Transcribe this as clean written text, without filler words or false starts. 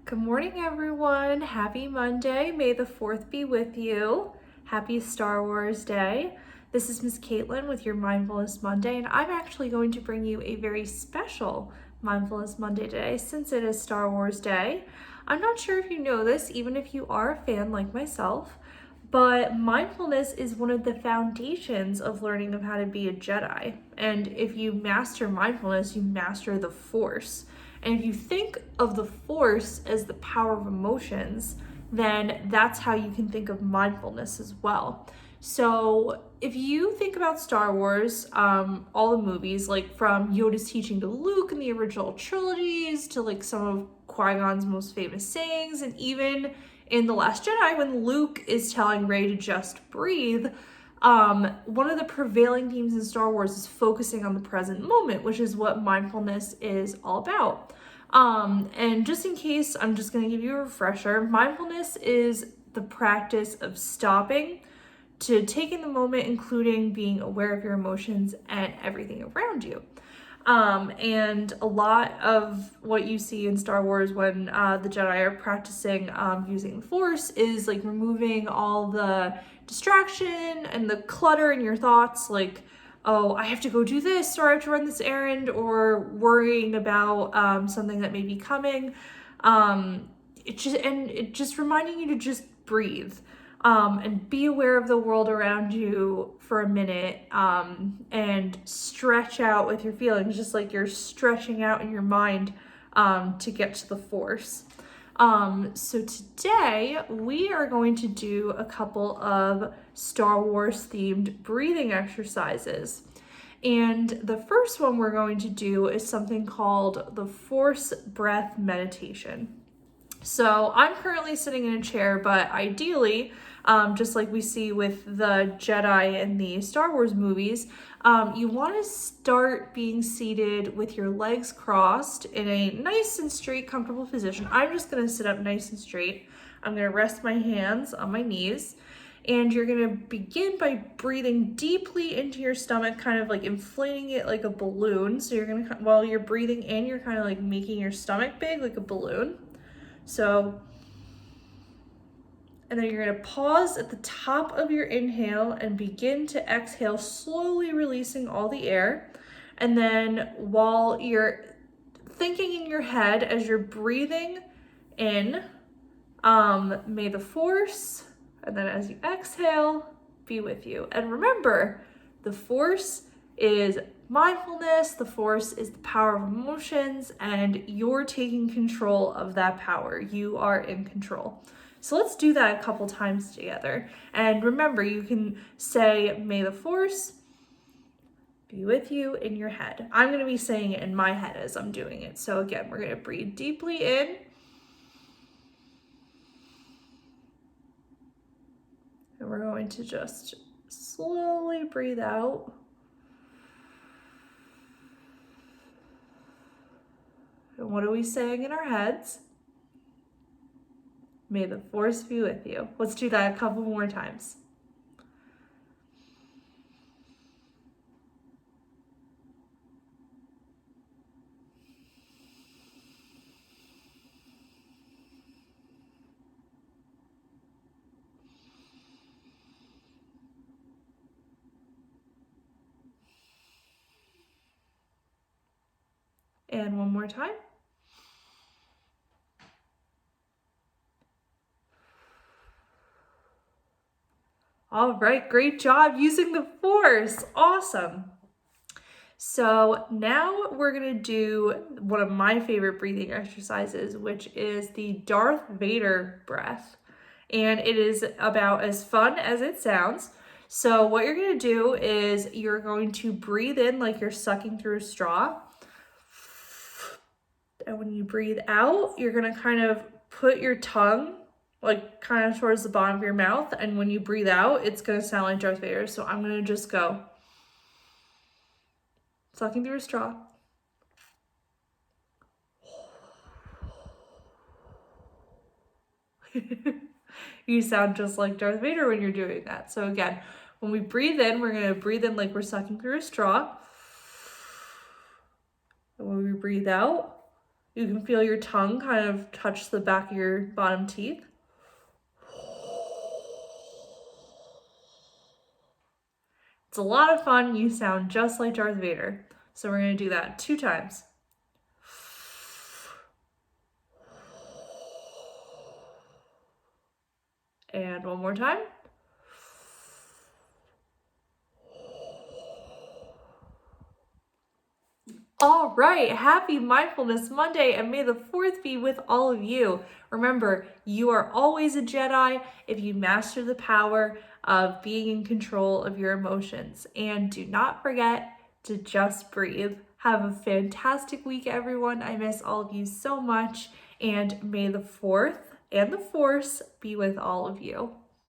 Good morning, everyone. Happy Monday. May the 4th be with you. Happy Star Wars Day. This is Miss Caitlin with your Mindfulness Monday, and I'm actually going to bring you a very special Mindfulness Monday today since it is Star Wars Day. I'm not sure if you know this, even if you are a fan like myself, but mindfulness is one of the foundations of learning of how to be a Jedi. And if you master mindfulness, you master the Force. And if you think of the Force as the power of emotions, then that's how you can think of mindfulness as well. So if you think about Star Wars, all the movies, like from Yoda's teaching to Luke in the original trilogies to like some of Qui-Gon's most famous sayings, and even in The Last Jedi when Luke is telling Rey to just breathe, one of the prevailing themes in Star Wars is focusing on the present moment, which is what mindfulness is all about. And just in case, I'm just going to give you a refresher. Mindfulness is the practice of stopping to taking the moment, including being aware of your emotions and everything around you. And a lot of what you see in Star Wars when the Jedi are practicing using the Force is like removing all the distraction and the clutter in your thoughts, like, oh, I have to go do this, or I have to run this errand, or worrying about something that may be coming. It just reminding you to just breathe. And be aware of the world around you for a minute, and stretch out with your feelings, just like you're stretching out in your mind to get to the Force. So today we are going to do a couple of Star Wars themed breathing exercises. And the first one we're going to do is something called the Force Breath Meditation. So I'm currently sitting in a chair, but ideally, just like we see with the Jedi in the Star Wars movies, you want to start being seated with your legs crossed in a nice and straight, comfortable position. I'm just going to sit up nice and straight. I'm going to rest my hands on my knees, and you're going to begin by breathing deeply into your stomach, kind of like inflating it like a balloon. So you're going to, while you're breathing in, you're kind of like making your stomach big like a balloon. So, and then you're going to pause at the top of your inhale and begin to exhale, slowly releasing all the air. And then while you're thinking in your head as you're breathing in, may the Force, and then as you exhale, be with you. And remember, the Force is mindfulness, the Force is the power of emotions, and you're taking control of that power. You are in control. So let's do that a couple times together. And remember, you can say, may the Force be with you in your head. I'm going to be saying it in my head as I'm doing it. So again, we're going to breathe deeply in. And we're going to just slowly breathe out. And what are we saying in our heads? May the Force be with you. Let's do that a couple more times. And one more time. All right, great job using the Force. Awesome. So now we're gonna do one of my favorite breathing exercises, which is the Darth Vader breath. And it is about as fun as it sounds. So what you're gonna do is you're going to breathe in like you're sucking through a straw. And when you breathe out, you're gonna kind of put your tongue like kind of towards the bottom of your mouth. And when you breathe out, it's gonna sound like Darth Vader. So I'm gonna just go sucking through a straw. You sound just like Darth Vader when you're doing that. So again, when we breathe in, we're gonna breathe in like we're sucking through a straw. And when we breathe out, You can feel your tongue kind of touch the back of your bottom teeth. It's a lot of fun. You sound just like Darth Vader. So we're going to do that 2 times. And one more time. All right, happy Mindfulness Monday, and may the 4th be with all of you. Remember, you are always a Jedi if you master the power of being in control of your emotions. And do not forget to just breathe. Have a fantastic week, everyone. I miss all of you so much, and may the 4th and the Force be with all of you.